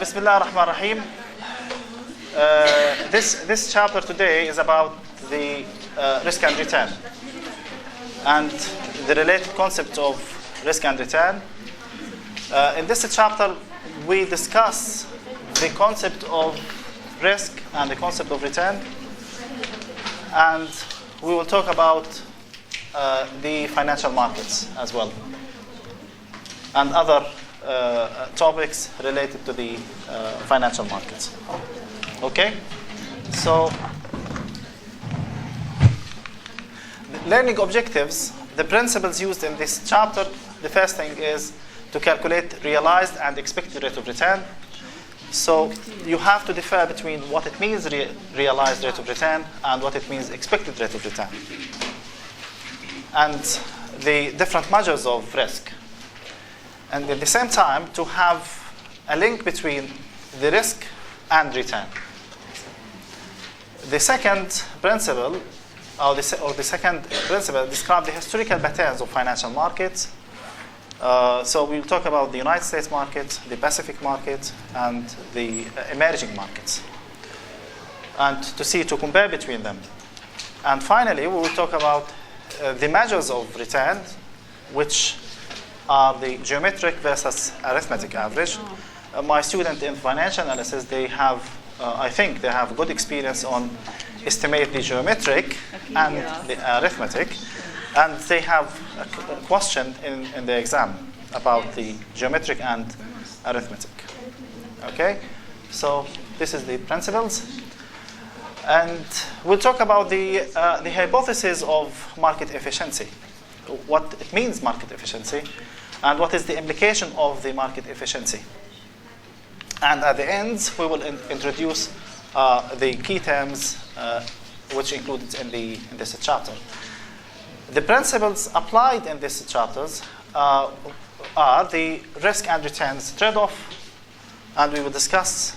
Bismillah ar-Rahman ar-Rahim. This chapter today is about the risk and return and the related concept of risk and return. In this chapter, we discuss the concept of risk and the concept of return, and we will talk about the financial markets as well and other topics related to the financial markets. Okay? So, learning objectives, the principles used in this chapter, the first thing is to calculate realized and expected rate of return. So, you have to differ between what it means realized rate of return and what it means expected rate of return, and the different measures of risk. And at the same time, to have a link between the risk and return. The second principle, or the second principle, describes the historical patterns of financial markets. So we'll talk about the United States market, the Pacific market, and the emerging markets, and to compare between them. And finally, we will talk about the measures of return, which are the geometric versus arithmetic average. My student in financial analysis, they have, I think they have good experience on estimate the geometric and the arithmetic, and they have a question in the exam about the geometric and arithmetic. Okay, so this is the principles, and we'll talk about the hypothesis of market efficiency, what it means market efficiency, and what is the implication of the market efficiency. And at the end, we will introduce the key terms which included in this chapter. The principles applied in these chapters are the risk and returns trade-off, and we will discuss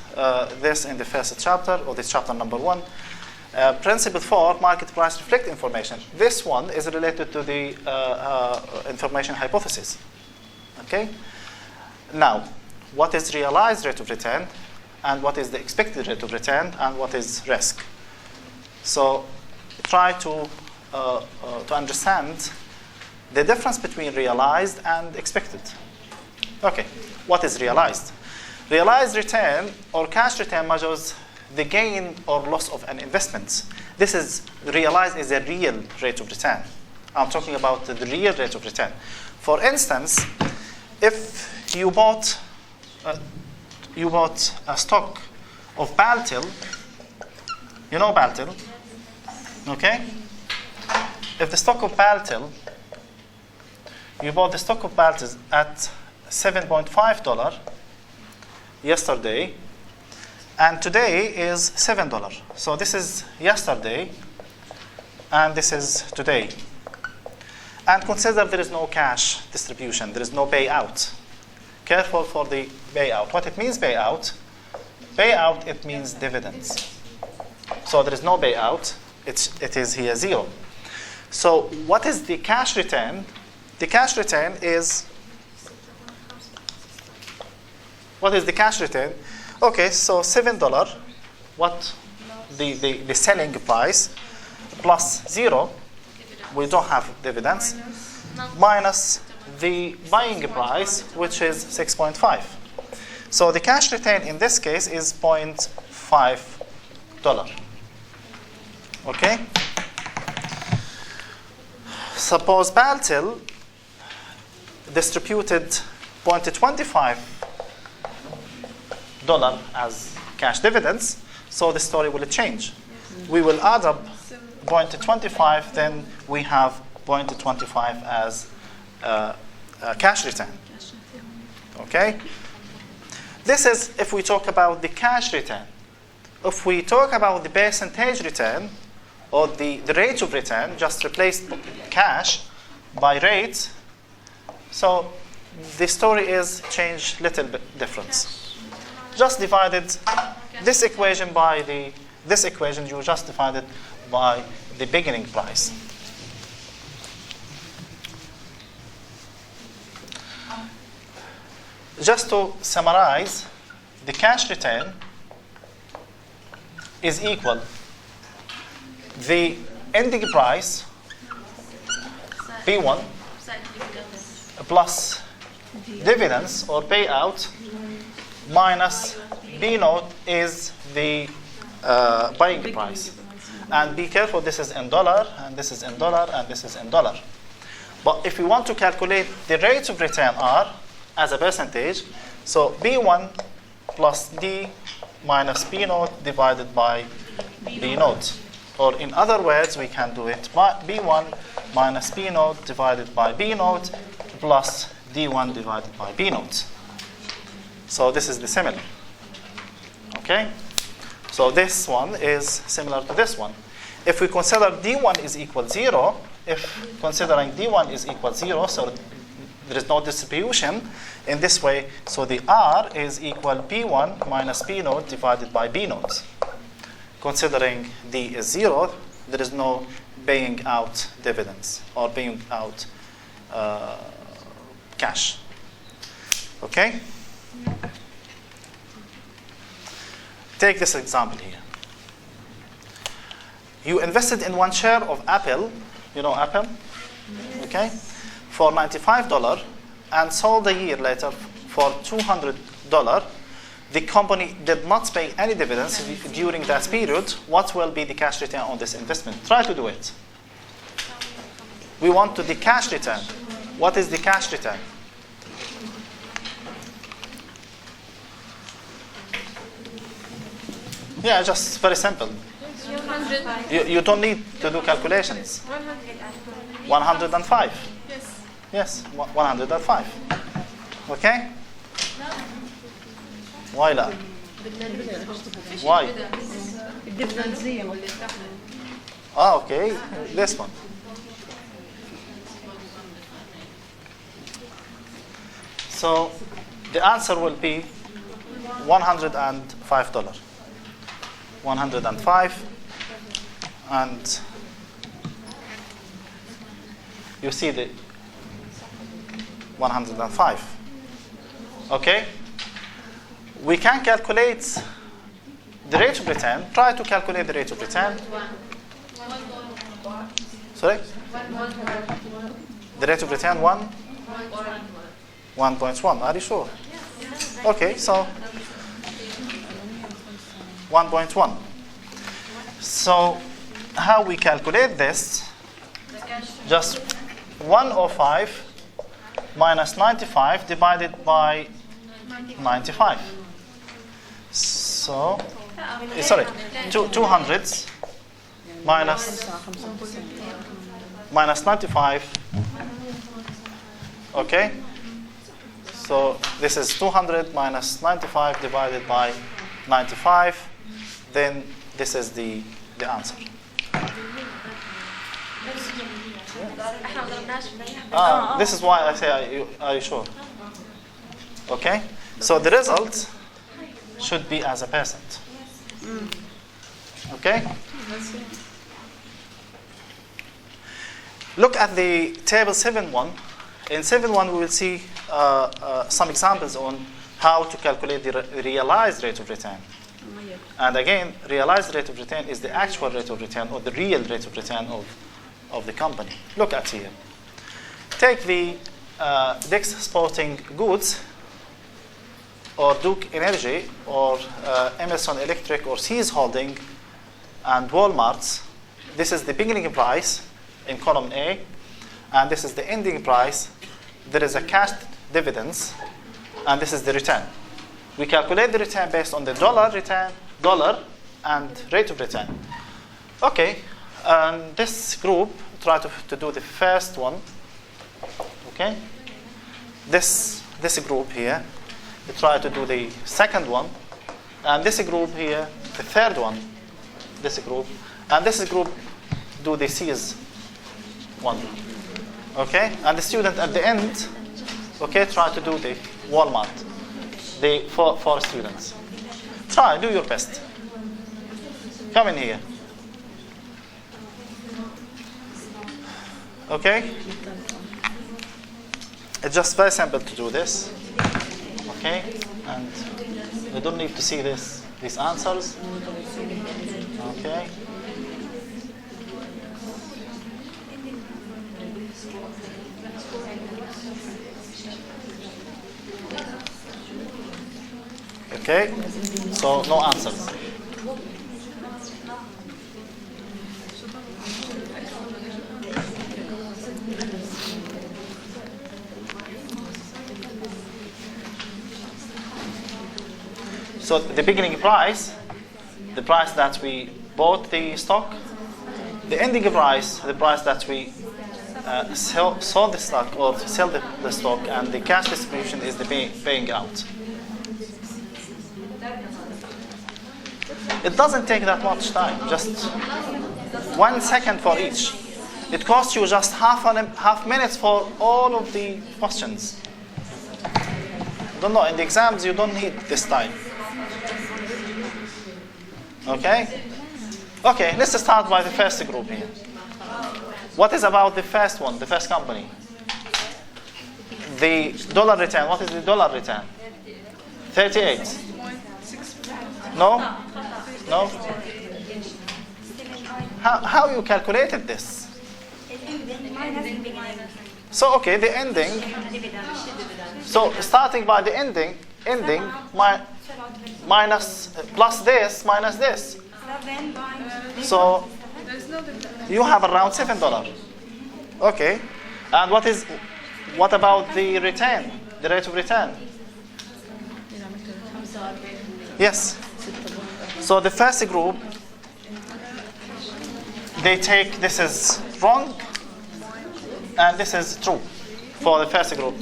this in the first chapter, or this chapter number 1. Principle 4, market price reflect information. This one is related to the information hypothesis. Okay? Now, what is realized rate of return, and what is the expected rate of return, and what is risk? So, try to understand the difference between realized and expected. Okay, what is realized? Realized return or cash return measures the gain or loss of an investment. This is realized as a real rate of return. I'm talking about the real rate of return. For instance, if you bought a stock of Baltil, you know Baltil, okay? If the stock of Baltil, you bought the stock of Baltil at $7.5 yesterday, and today is $7. So this is yesterday, and this is today. And consider there is no cash distribution, there is no payout. Careful for the payout. What it means payout? Payout, it means dividends. So there is no payout, it is here 0. So what is the cash return? The cash return is, what is the cash return? Okay, so $7, what the selling price, plus 0, we don't have dividends, minus the buying price, which is 6.5. So the cash return in this case is $0.5. Okay? Suppose Baltil distributed $0.25 as cash dividends, so the story will change. We will add up 0.25, then we have 0.25 as cash return. Okay? This is if we talk about the cash return. If we talk about the percentage return, or the rate of return, just replace cash by rate, so the story is change little bit difference. Just divided this equation by this equation, you just divide it by the beginning price. Just to summarize the cash return is equal the ending price P1 plus dividends or payout minus B note is the buying price. And be careful, this is in dollar, and this is in dollar, and this is in dollar. But if we want to calculate the rate of return R as a percentage, so B1 plus D minus B note divided by B note. Or in other words, we can do it by B1 minus B note divided by B note plus D1 divided by B note. So this is the similar. Okay? So this one is similar to this one. If we consider D1 is equal 0, if considering D1 is equal 0, so there is no distribution in this way, so the R is equal P1 minus P note divided by B note. Considering D is 0, there is no paying out dividends or paying out cash. Okay? Take this example here. You invested in 1 share of Apple, you know Apple, okay, for $95 and sold a year later for $200. The company did not pay any dividends during that period. What will be the cash return on this investment? Try to do it. We want to the cash return. What is the cash return? Yeah, just very simple. You don't need to do calculations. 105. Yes, 105. Okay? Why not? Why? Ah, okay. This one. So the answer will be $105. 105, and you see the 105. Okay? We can calculate the rate of return. Try to calculate the rate of return. Sorry? The rate of return 1.1. Are you sure? Okay, so 1.1. So how we calculate this? Just 105 minus 95 divided by 95. So, sorry, 200 minus 95. Okay? So this is 200 minus 95 divided by 95. Then this is the answer. This is why I say, are you sure? Okay? So the result should be as a percent. Okay? Look at the table 7.1. In 7.1 we will see some examples on how to calculate the realized rate of return. And again, realized rate of return is the actual rate of return or the real rate of return of the company. Look at here. Take the Dick's Sporting Goods or Duke Energy or Emerson Electric or Sears Holding and Walmart's. This is the beginning price in column A, and this is the ending price. There is a cash dividends, and this is the return. We calculate the return based on the dollar and rate of return. Okay, and this group try to do the first one. Okay, this group here, we try to do the second one, and this group here, the third one. This group, and this group do the C's one. Okay, and the student at the end, okay, try to do the Walmart. The for students. Try, do your best. Come in here. Okay? It's just very simple to do this. Okay? And We don't need to see these answers. Okay. Okay, so no answers. So the beginning price, the price that we bought the stock, the ending price, the price that we sold the stock or sell the stock, and the cash distribution is the paying out. It doesn't take that much time, just 1 second for each. It costs you just half minutes for all of the questions. I don't know, in the exams you don't need this time. Okay? Okay, let's start by the first group here. What is about the first one, the first company? The dollar return, what is the dollar return? 38. No? No? How you calculated this? So, okay, the ending. So, starting by the ending minus, plus this, minus this. So, you have around $7. Okay. And what about the return, the rate of return? Yes. So the first group, they take this is wrong and this is true for the first group.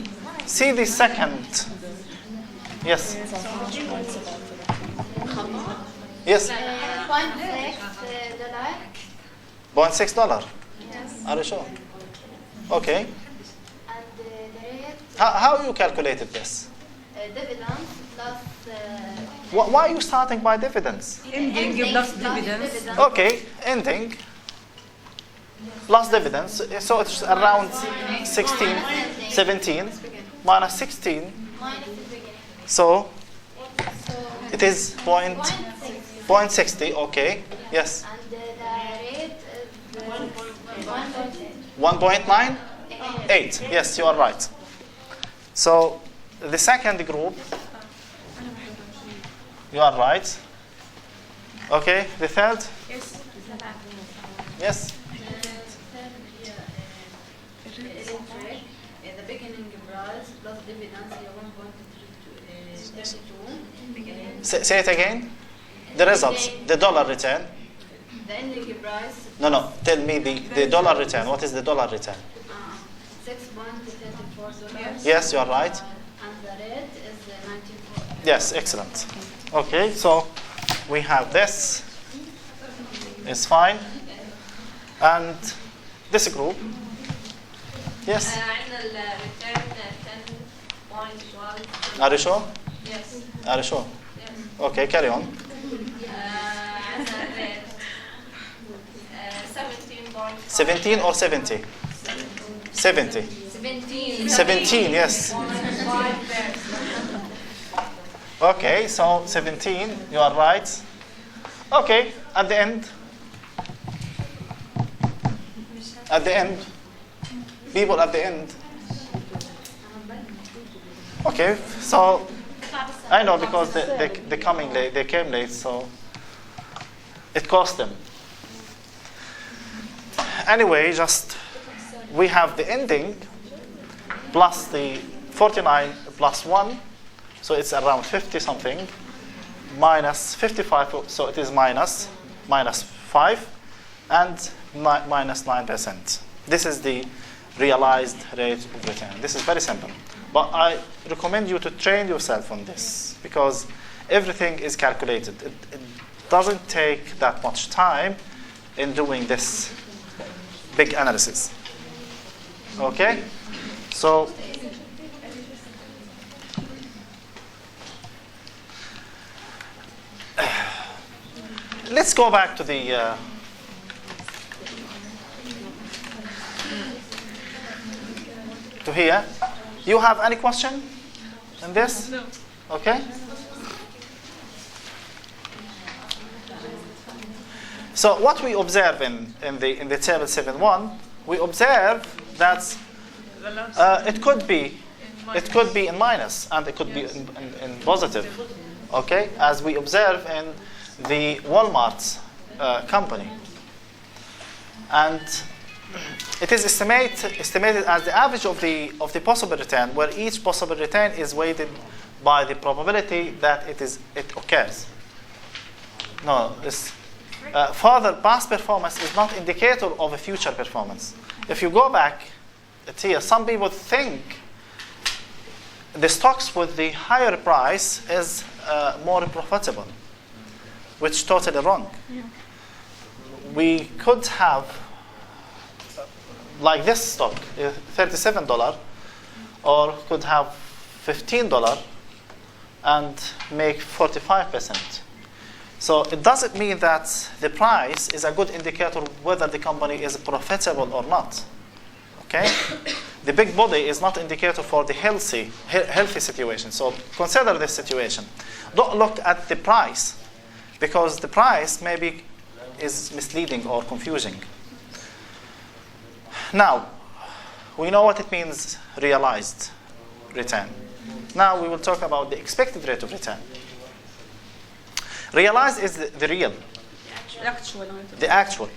See the second. Yes. Yes. $0.6. Yes. Are you sure? Okay. And the rate, How you calculated this? dividends plus Why are you starting by dividends? Ending plus dividends. Okay, ending plus dividends. So it's around 16, 17 minus 16. minus the beginning. So So it is 0.60. Okay. Yes. and the rate is 1.8. 1.98. Yes, you are right. So the second group, you are right. Okay. The third. Yes. Yes. Electric, the beginning price plus dividends هي 1.32. Say it again. The results. The dollar return. The ending price No. Tell me the dollar return. What is the dollar return? $6.34. Yes, you are right. And the rate is 94. Yes, excellent. Okay, so we have this. It's fine. And this group. Yes. عندنا الريتيرن 10.12. Are you sure? Yes. Are you sure? Yes. Okay, carry on. عندنا الريت 17.5. 17 or 70? 70. 17. 17, yes. 5%. Okay, so 17, you are right. Okay, at the end. At the end. People at the end. Okay, so I know because they coming late, they came late, so it cost them. Anyway, just we have the ending plus the 49 plus 1, so it's around 50 something, minus 55, so it is minus 5, and minus 9%. This is the realized rate of return. This is very simple. But I recommend you to train yourself on this because everything is calculated. It doesn't take that much time in doing this big analysis. Okay? So, let's go back to the to here. You have any question in this? No. Okay. So what we observe in the table 7.1, we observe that it could be in minus and it could be in positive, okay, as we observe in the Walmart company. And it is estimated as the average of the possible return, where each possible return is weighted by the probability that it occurs. No, this further past performance is not indicator of a future performance. If you go back, it's here. Some people think the stocks with the higher price is more profitable, which is totally wrong. Yeah. We could have, like this stock, $37, or could have $15 and make 45%. So it doesn't mean that the price is a good indicator whether the company is profitable or not. Okay? The big body is not indicator for the healthy situation. So consider this situation. Don't look at the price, because the price maybe is misleading or confusing. Now, we know what it means, realized return. Now we will talk about the expected rate of return. Realized is the real, the actual.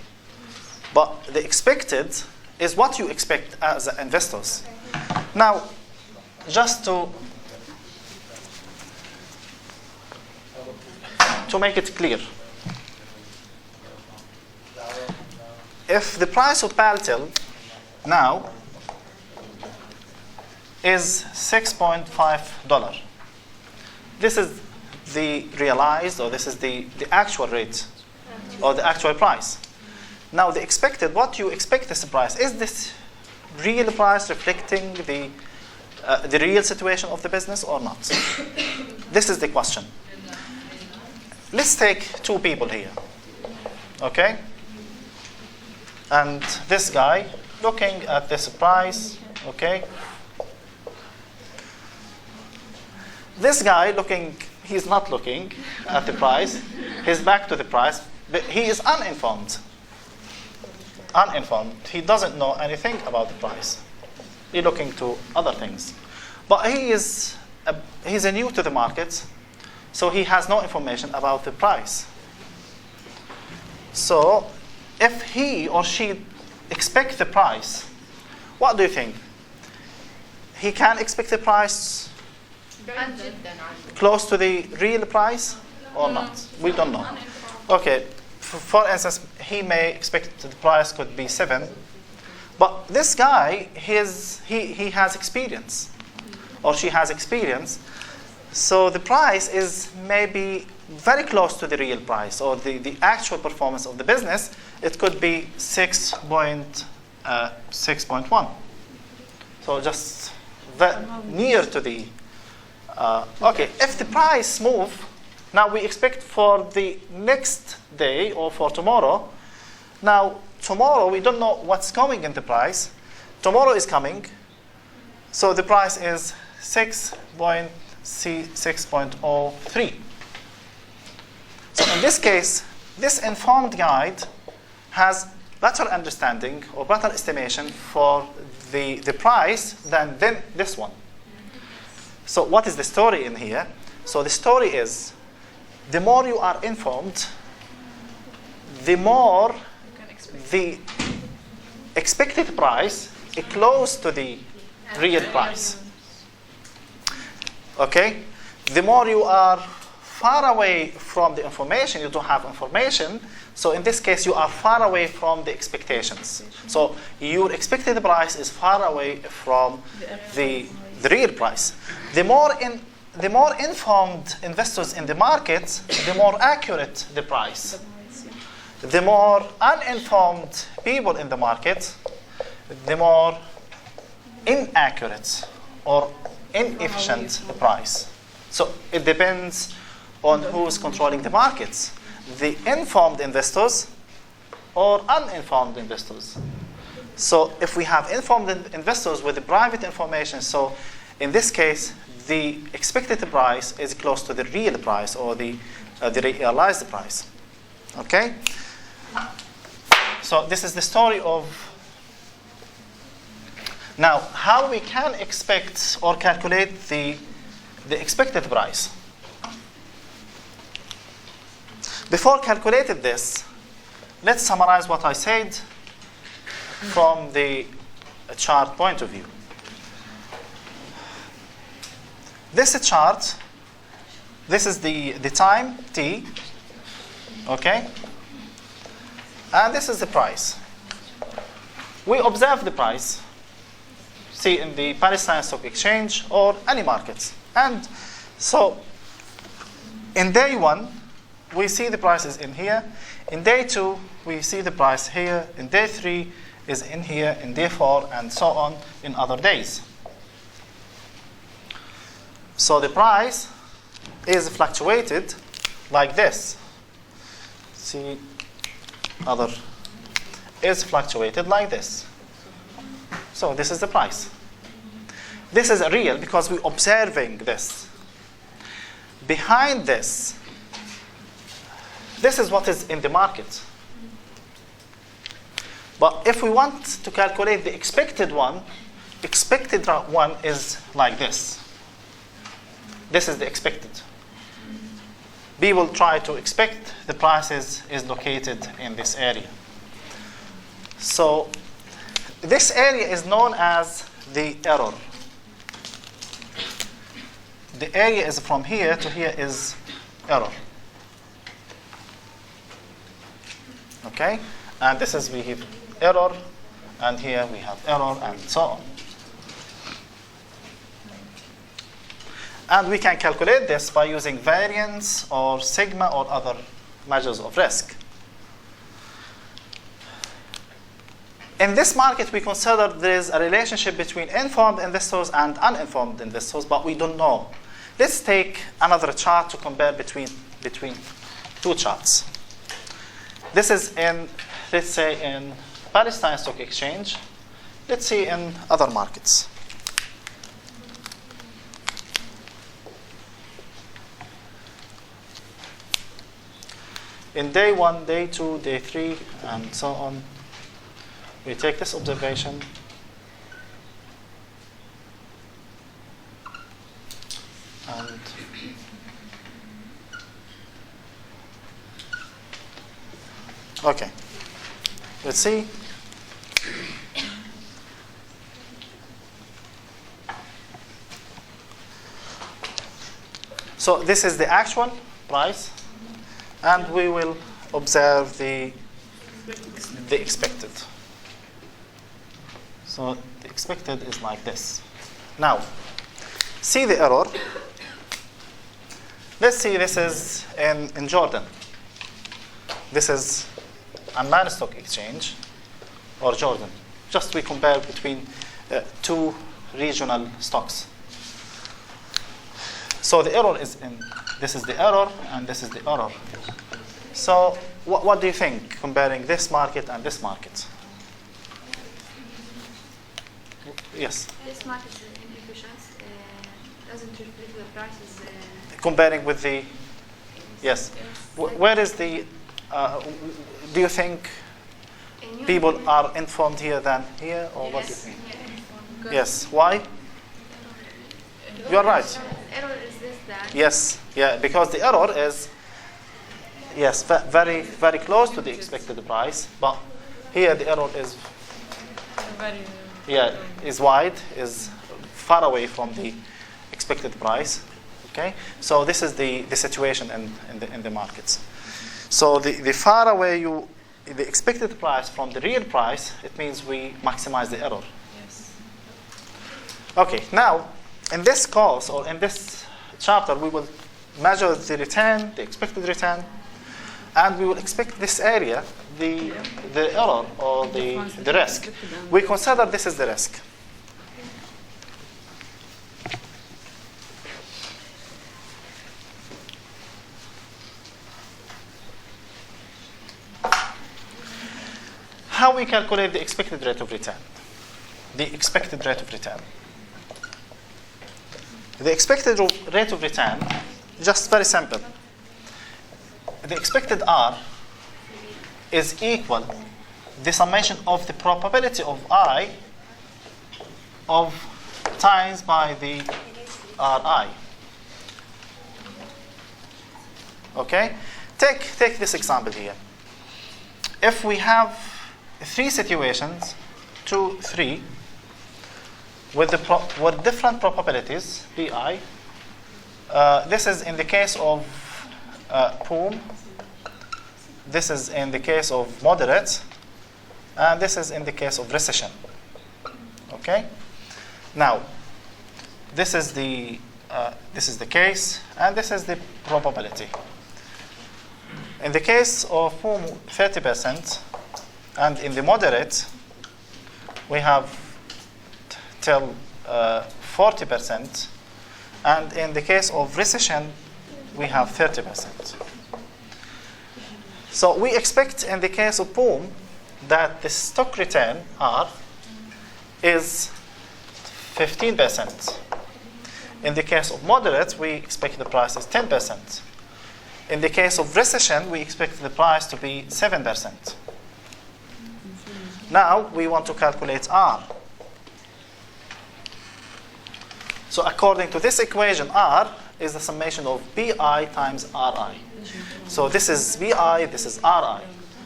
But the expected is what you expect as investors. Now, just to make it clear, if the price of Paltel now is $6.5, this is the realized, or this is the actual rate, or the actual price. Now the expected, what you expect this price, is this real price reflecting the real situation of the business or not? This is the question. Let's take two people here, okay? And this guy looking at this price, okay? This guy looking, he's not looking at the price, he's back to the price, but he is uninformed. He doesn't know anything about the price. He's looking to other things. But he's new to the market, so he has no information about the price. So if he or she expects the price, what do you think? He can expect the price close to the real price or not? We don't know. Okay, for instance, he may expect the price could be 7, but this guy, he has experience, or she has experience, so the price is maybe very close to the real price, or the actual performance of the business. It could be 6.1. So just near to the okay, if the price move, now we expect for the next day or for tomorrow. Now, tomorrow we don't know what's coming in the price. Tomorrow is coming, so the price is 6.03. So in this case, this informed guide has better understanding or better estimation for the price than this one. So what is the story in here? So the story is, the more you are informed, the more the expected price is close to the real price. Okay? The more you are far away from the information, you don't have information, so in this case you are far away from the expectations. So your expected price is far away from the real price. The more informed investors in the market, the more accurate the price. The more uninformed people in the market, the more inaccurate or inefficient the price. So it depends on who's controlling the markets, the informed investors or uninformed investors. So if we have informed investors with the private information, so in this case, the expected price is close to the real price or the realized price. Okay? So this is the story of. Now, how we can expect or calculate the expected price. Before calculating this, let's summarize what I said from the chart point of view. This chart, this is the time, T, okay? And this is the price. We observe the price, see in the Palestine Stock Exchange or any markets. And so in day 1, we see the prices in here. In day 2, we see the price here. In day 3 is in here. In day 4, and so on in other days. So the price is fluctuated like this. See, other is fluctuated like this. So this is the price. This is real because we're observing this. Behind this is what is in the market. But if we want to calculate the expected one is like this. This is the expected. People try to expect the prices is located in this area. So this area is known as the error. The area is from here to here is error. Okay? And this is we have error, and here we have error, and so on. And we can calculate this by using variance or sigma or other measures of risk. In this market, we consider there is a relationship between informed investors and uninformed investors, but we don't know. Let's take another chart to compare between two charts. This is in, let's say, in Palestine Stock Exchange. Let's see in other markets. In day 1, day 2, day 3, and so on, we take this observation. And okay, let's see. So this is the actual price, and we will observe the expected. So the expected is like this. Now, see the error. Let's see, this is in Jordan. This is Amman Stock Exchange or Jordan. Just we compare between two regional stocks. So the error is in, this is the error and this is the error. So what do you think comparing this market and this market? Yes? This market inefficiency doesn't reflect the prices. Comparing with the, yes. Where is the, do you think people are informed here than here, or what do you think? Yes. Why? You are right. Error is this that. Yes. Yeah. Because the error is, yes, very very close to the expected price, but here the error is Very. is wide, is far away from the expected price. Okay. So this is the situation in the markets. So the far away the expected price from the real price, it means we maximize the error. Yes. Okay, now in this course or in this chapter, we will measure the return, the expected return, and we will expect this area, the error or the risk. We consider this is the risk. How we calculate the expected rate of return? The expected rate of return. The expected rate of return, just very simple. The expected R is equal the summation of the probability of I of times by the Ri. Okay? Take this example here. If we have 3 situations, 2, 3, with different probabilities, Pi, this is in the case of boom, this is in the case of moderate, and this is in the case of recession. Okay? Now, this is the case, and this is the probability. In the case of boom, 30%, and in the moderate, we have till 40%, and in the case of recession, we have 30%. So we expect in the case of boom that the stock return R is 15%. In the case of moderate, we expect the price is 10%. In the case of recession, we expect the price to be 7%. Now we want to calculate R. So according to this equation, R is the summation of BI times RI. So this is BI, this is RI.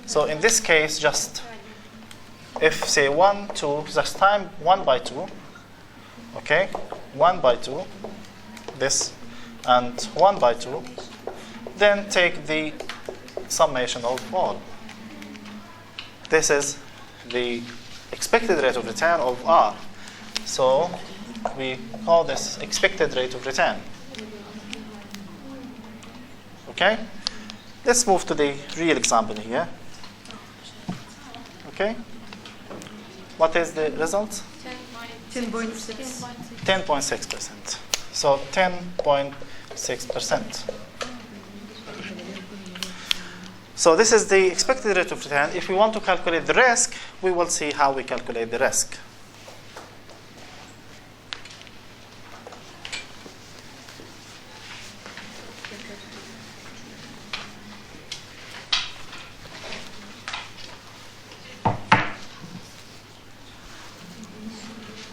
So in this case, just if say 1, 2, just time 1 by 2, okay, 1 by 2, this, and 1 by 2, then take the summation of all. This is the expected rate of return of R. So we call this expected rate of return. Okay? Let's move to the real example here. Okay? What is the result? 10.6. 10.6%. So 10.6%. So this is the expected rate of return. If we want to calculate the risk, we will see how we calculate the risk.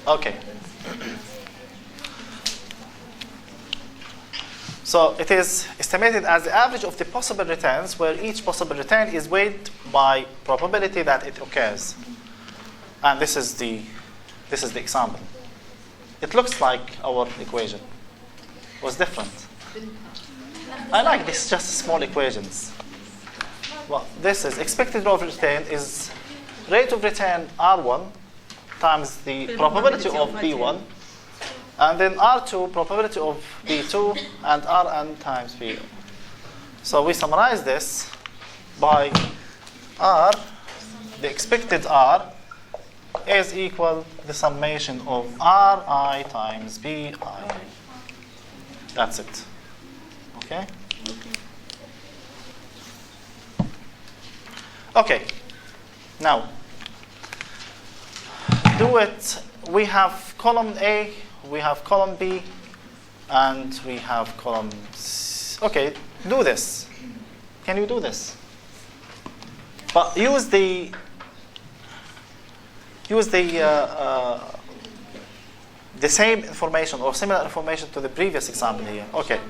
Okay. So it is estimated as the average of the possible returns, where each possible return is weighed by probability that it occurs. And this is the example. It looks like our equation. What's different? I like this, just small equations. Well, this is expected rate of return is rate of return R1 times the probability of B1, and then R2 probability of B2, and Rn times B. So we summarize this by R, the expected R, is equal the summation of Ri times Bi. That's it. Okay? Okay. Now, do it. We have column A, we have column B, and we have column C. Okay, do this. Can you do this? But use the same information or similar information to the previous example here. Okay.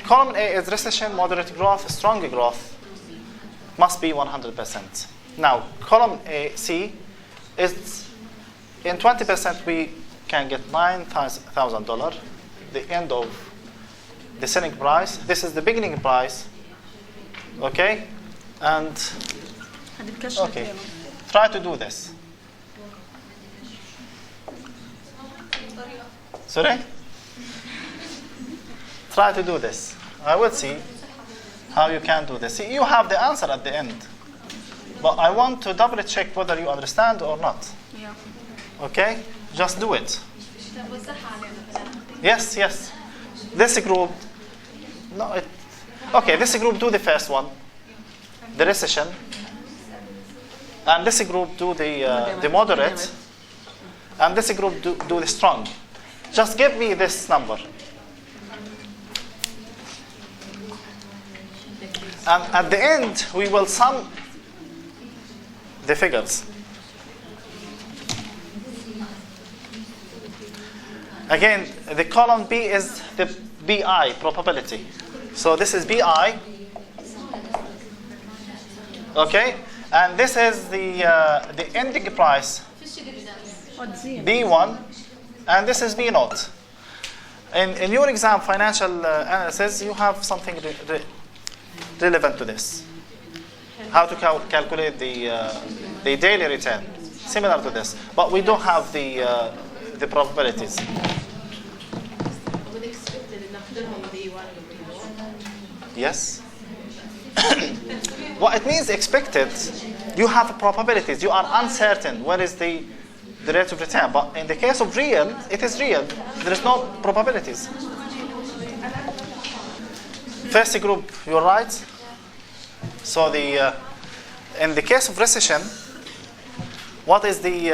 Column A is recession, moderate growth, strong growth. Must be 100%. Now, column A, C, is in 20% we can get $9,000, the end of the selling price. This is the beginning price. Okay? And okay, try to do this. Sorry? Try to do this. I will see how you can do this. See, you have the answer at the end. But I want to double check whether you understand or not. Yeah. Okay? Just do it. Yes, yes. This group, no, okay, this group do the first one, the recession. And this group do the moderate. And this group do the strong. Just give me this number. And at the end, we will sum the figures. Again, the column B is the BI, probability. So this is BI. Okay? And this is the ending price, B1, and this is B0. In your exam, financial analysis, you have something relevant to this. How to calculate the daily return, similar to this. But we don't have the probabilities. Yes? What it means expected, you have probabilities. You are uncertain what is the rate of return. But in the case of real, it is real. There is no probabilities. First group, you're right. So in the case of recession, what is the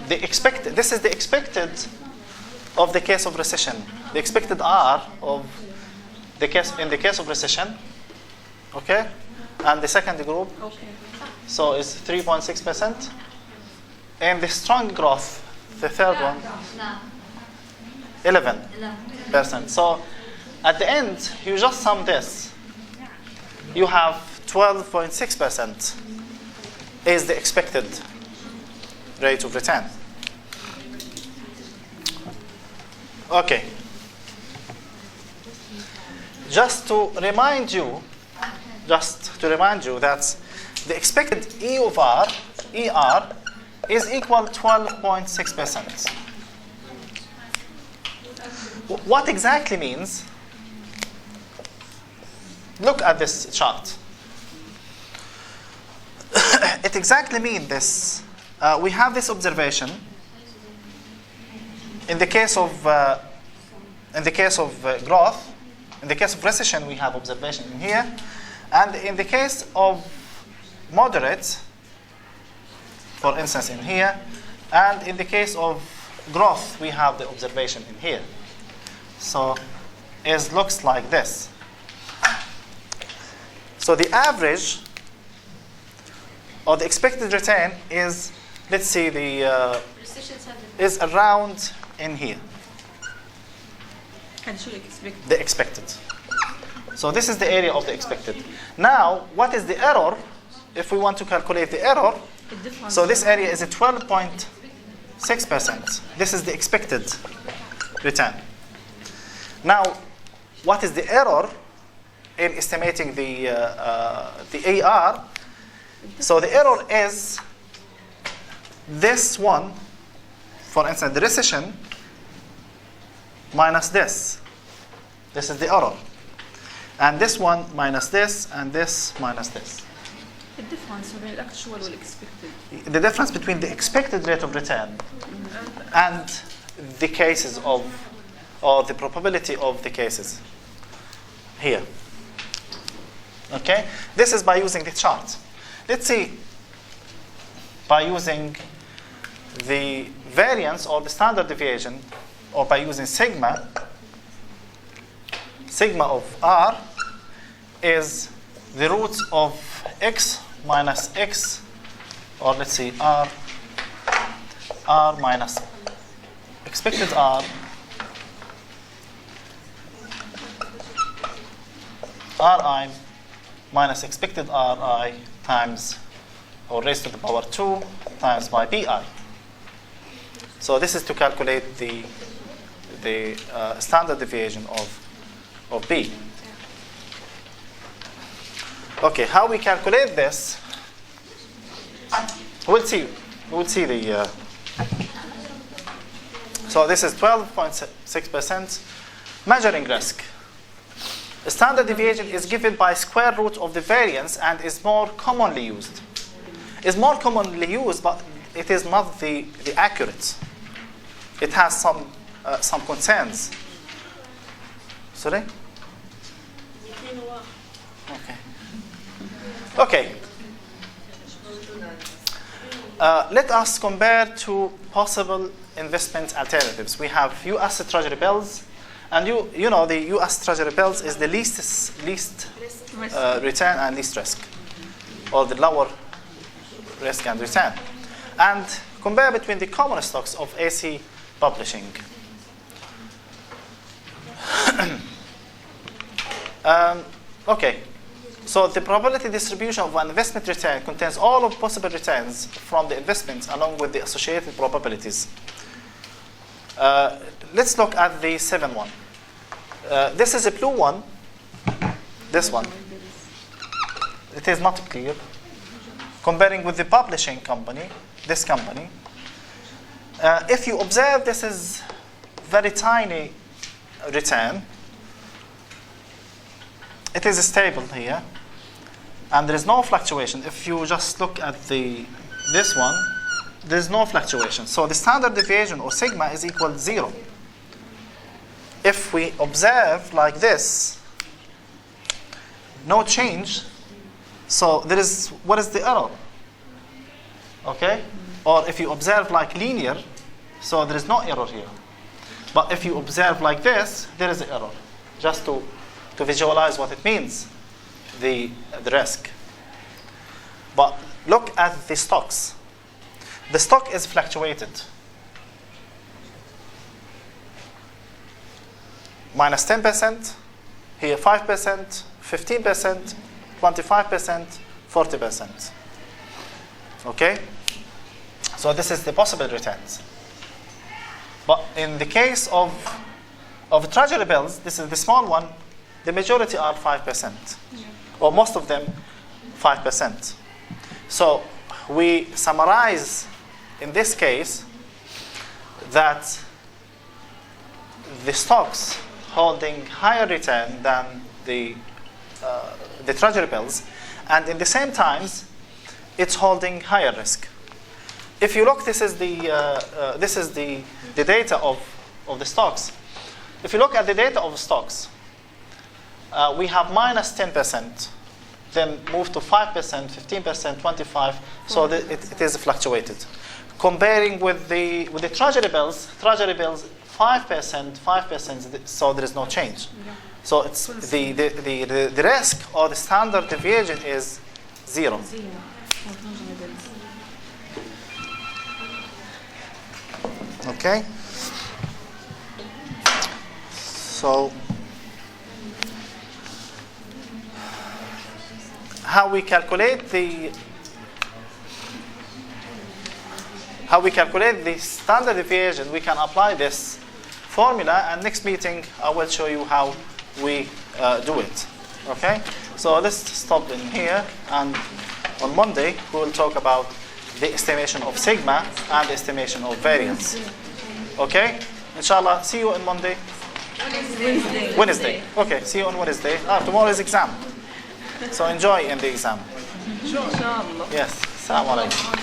expected? This is the expected of the case of recession. The expected R of in the case of recession. Okay, and the second group, so is 3.6%. And the strong growth, the third one, 11%. So at the end, you just sum this. You have 12.6% is the expected rate of return. Okay. Just to remind you that the expected E of R, ER, is equal to 12.6%. What exactly means? Look at this chart. It exactly means this. We have this observation. In the case of growth, in the case of recession, we have observation in here, and in the case of moderate, for instance, in here, and in the case of growth, we have the observation in here. So it looks like this. So the average or the expected return is, let's see, is around in here. The expected. So this is the area of the expected. Now, what is the error? If we want to calculate the error, so this area is a 12.6%. This is the expected return. Now, what is the error in estimating the AR? So the error is this one, for instance, the recession, minus this. This is the error. And this one minus this, and this minus this. The difference between the actual and expected. The difference between the expected rate of return and the cases of, or the probability of the cases here. Okay? This is by using the chart. Let's see, by using the variance or the standard deviation, or by using sigma of R is the root of x minus x, or let's see, R minus expected R Ri minus expected Ri times, or raised to the power 2 times by Bi. So this is to calculate the standard deviation of B. Okay, how we calculate this? We'll see the. So this is 12.6%. Measuring risk. The standard deviation is given by square root of the variance and is more commonly used. Is more commonly used, but it is not the accurate. It has some concerns. Sorry? Okay. Let us compare two possible investment alternatives. We have U.S. Treasury bills, and you know the U.S. Treasury bills is the least return and least risk, or the lower risk and return. And compare between the common stocks of AC Publishing. Okay, so the probability distribution of an investment return contains all of possible returns from the investments along with the associated probabilities. Let's look at the 7 one. This is a blue one. This one. It is not clear. Comparing with the publishing company, this company, if you observe, this is very tiny return. It is stable here, and there is no fluctuation. If you just look at this one, there is no fluctuation. So the standard deviation, or sigma, is equal to 0. If we observe like this, no change, so what is the error? Okay? Or if you observe like linear, so there is no error here. But if you observe like this, there is an error. Just to visualize what it means, the risk. But look at the stocks. The stock is fluctuated. Minus 10%, here 5%, 15%, 25%, 40%. Okay? So this is the possible returns. But in the case of treasury bills, this is the small one, the majority are 5%, or most of them 5%. So we summarize in this case that the stocks holding higher return than the treasury bills, and in the same times, it's holding higher risk. If you look, this is the data of the stocks. If you look at the data of stocks, we have minus 10%, then move to 5%, 15%, 25%. So it is fluctuated. Comparing with the treasury bills, 5%, so there is no change. So it's the risk or the standard deviation is 0. Okay. So how we calculate the standard deviation, we can apply this formula, and next meeting I will show you how we do it. Okay? So let's stop in here, and on Monday we will talk about the estimation of sigma and the estimation of variance. Okay? Inshallah, see you on Monday. Wednesday. Okay, see you on Wednesday. Tomorrow is exam. So enjoy in the exam. إن شاء الله. Yes. Assalamu alaikum.